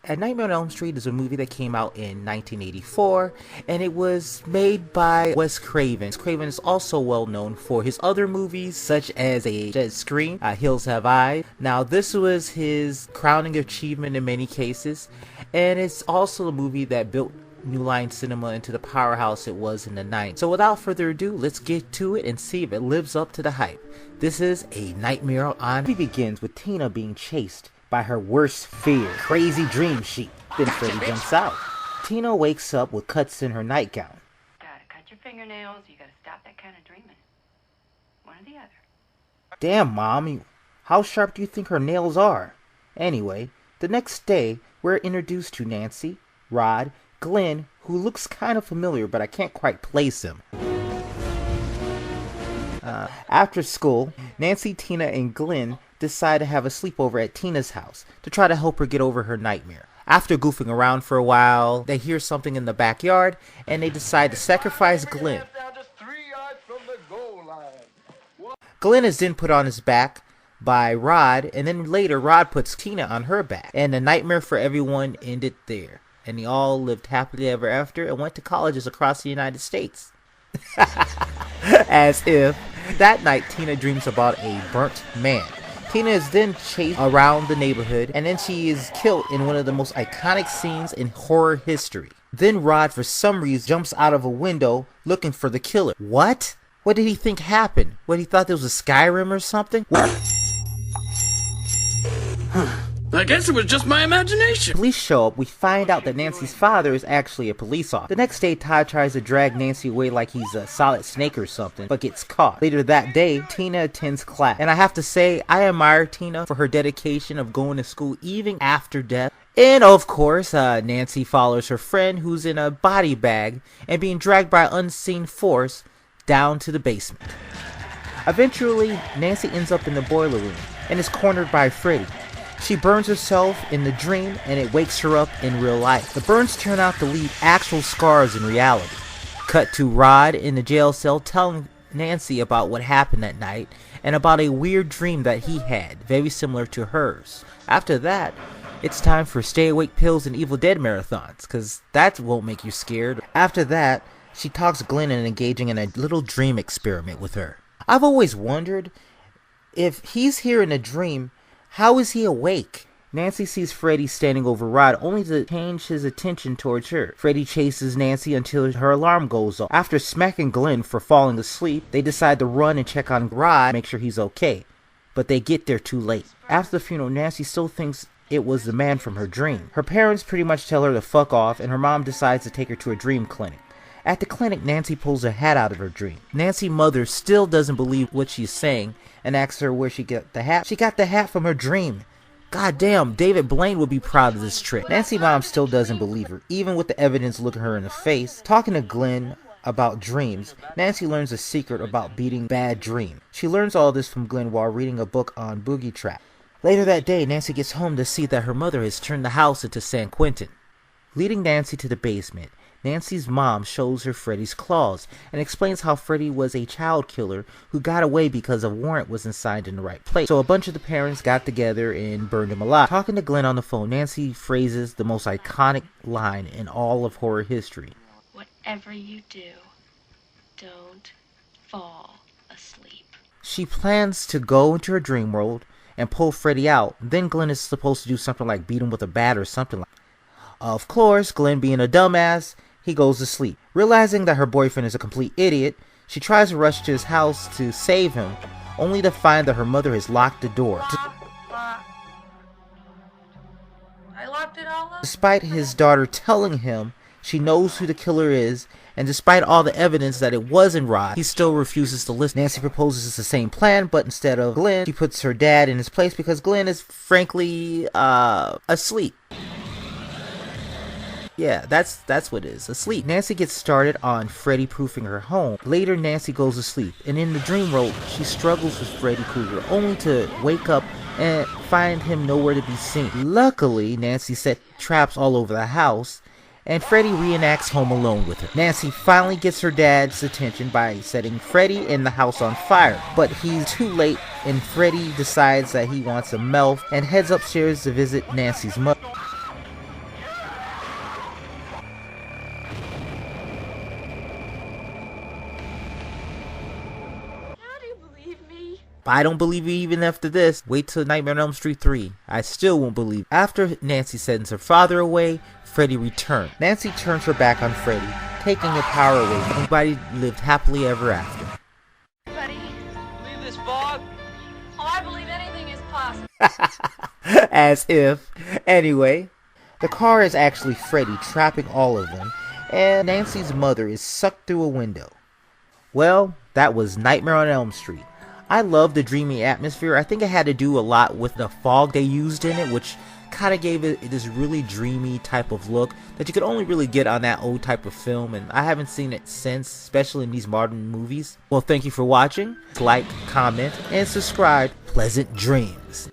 A Nightmare on Elm Street is a movie that came out in 1984, and it was made by Wes Craven. Craven is also well known for his other movies, such as Scream, Hills Have Eyes. Now, this was his crowning achievement in many cases, and it's also a movie that built New Line Cinema into the powerhouse it was in the 90s. So without further ado, let's get to it and see if it lives up to the hype. This is A Nightmare on... It begins with Tina being chased by her worst fear, crazy dream sheep. Then Freddy jumps out. Tina wakes up with cuts in her nightgown. Gotta cut your fingernails, you gotta stop that kind of dreaming. One or the other. Damn, Mom, how sharp do you think her nails are? Anyway, the next day, we're introduced to Nancy, Rod, Glenn, who looks kind of familiar, but I can't quite place him. After school, Nancy, Tina, and Glenn decide to have a sleepover at Tina's house to try to help her get over her nightmare. After goofing around for a while, they hear something in the backyard, and they decide to sacrifice Glenn. Glenn is then put on his back by Rod, and then later Rod puts Tina on her back, and the nightmare for everyone ended there. And they all lived happily ever after and went to colleges across the United States. As if. That night, Tina dreams about a burnt man. Tina is then chased around the neighborhood, and then she is killed in one of the most iconic scenes in horror history. Then Rod, for some reason, jumps out of a window looking for the killer. What? What did he think happened? What, he thought there was a Skyrim or something? I guess it was just my imagination. Police show up. We find out that Nancy's father is actually a police officer. The next day, Todd tries to drag Nancy away like he's a solid snake or something, but gets caught. Later that day, Tina attends class. And I have to say, I admire Tina for her dedication of going to school even after death. And of course, Nancy follows her friend who's in a body bag and being dragged by unseen force down to the basement. Eventually, Nancy ends up in the boiler room and is cornered by Freddy. She burns herself in the dream, and it wakes her up in real life. The burns turn out to leave actual scars in reality. Cut to Rod in the jail cell telling Nancy about what happened that night and about a weird dream that he had, very similar to hers. After that, it's time for stay awake pills and Evil Dead marathons, because that won't make you scared. After that, she talks Glenn into engaging in a little dream experiment with her. I've always wondered, if he's here in a dream, how is he awake? Nancy sees Freddy standing over Rod, only to change his attention towards her. Freddy chases Nancy until her alarm goes off. After smacking Glenn for falling asleep, they decide to run and check on Rod, make sure he's okay. But they get there too late. After the funeral, Nancy still thinks it was the man from her dream. Her parents pretty much tell her to fuck off, and her mom decides to take her to a dream clinic. At the clinic, Nancy pulls her hat out of her dream. Nancy's mother still doesn't believe what she's saying and asks her where she got the hat. She got the hat from her dream. God damn, David Blaine would be proud of this trick. Nancy's mom still doesn't believe her, even with the evidence looking her in the face. Talking to Glenn about dreams, Nancy learns a secret about beating bad dreams. She learns all this from Glenn while reading a book on boogie trap. Later that day, Nancy gets home to see that her mother has turned the house into San Quentin. Leading Nancy to the basement, Nancy's mom shows her Freddy's claws and explains how Freddy was a child killer who got away because a warrant wasn't signed in the right place. So a bunch of the parents got together and burned him alive. Talking to Glenn on the phone, Nancy phrases the most iconic line in all of horror history. Whatever you do, don't fall asleep. She plans to go into her dream world and pull Freddy out. Then Glenn is supposed to do something like beat him with a bat or something like that. Of course, Glenn being a dumbass, he goes to sleep. Realizing that her boyfriend is a complete idiot, she tries to rush to his house to save him, only to find that her mother has locked the door. I locked it all up. Despite his daughter telling him she knows who the killer is, and despite all the evidence that it wasn't Rod, he still refuses to listen. Nancy proposes the same plan, but instead of Glenn, she puts her dad in his place because Glenn is frankly asleep. Yeah, that's what it is, asleep. Nancy gets started on Freddy proofing her home. Later, Nancy goes to sleep, and in the dream world, she struggles with Freddy Krueger, only to wake up and find him nowhere to be seen. Luckily, Nancy set traps all over the house, and Freddy reenacts Home Alone with her. Nancy finally gets her dad's attention by setting Freddy and the house on fire, but he's too late, and Freddy decides that he wants a mouth and heads upstairs to visit Nancy's mother. But I don't believe you even after this. Wait till Nightmare on Elm Street 3. I still won't believe. After Nancy sends her father away, Freddy returned. Nancy turns her back on Freddy, taking her power away. Everybody lived happily ever after. Buddy. Believe this fog? Oh, I believe anything is possible. As if. Anyway, the car is actually Freddy trapping all of them, and Nancy's mother is sucked through a window. Well, that was Nightmare on Elm Street. I love the dreamy atmosphere. I think it had to do a lot with the fog they used in it, which kind of gave it this really dreamy type of look that you could only really get on that old type of film, and I haven't seen it since, especially in these modern movies. Well, thank you for watching. Like, comment, and subscribe. Pleasant dreams.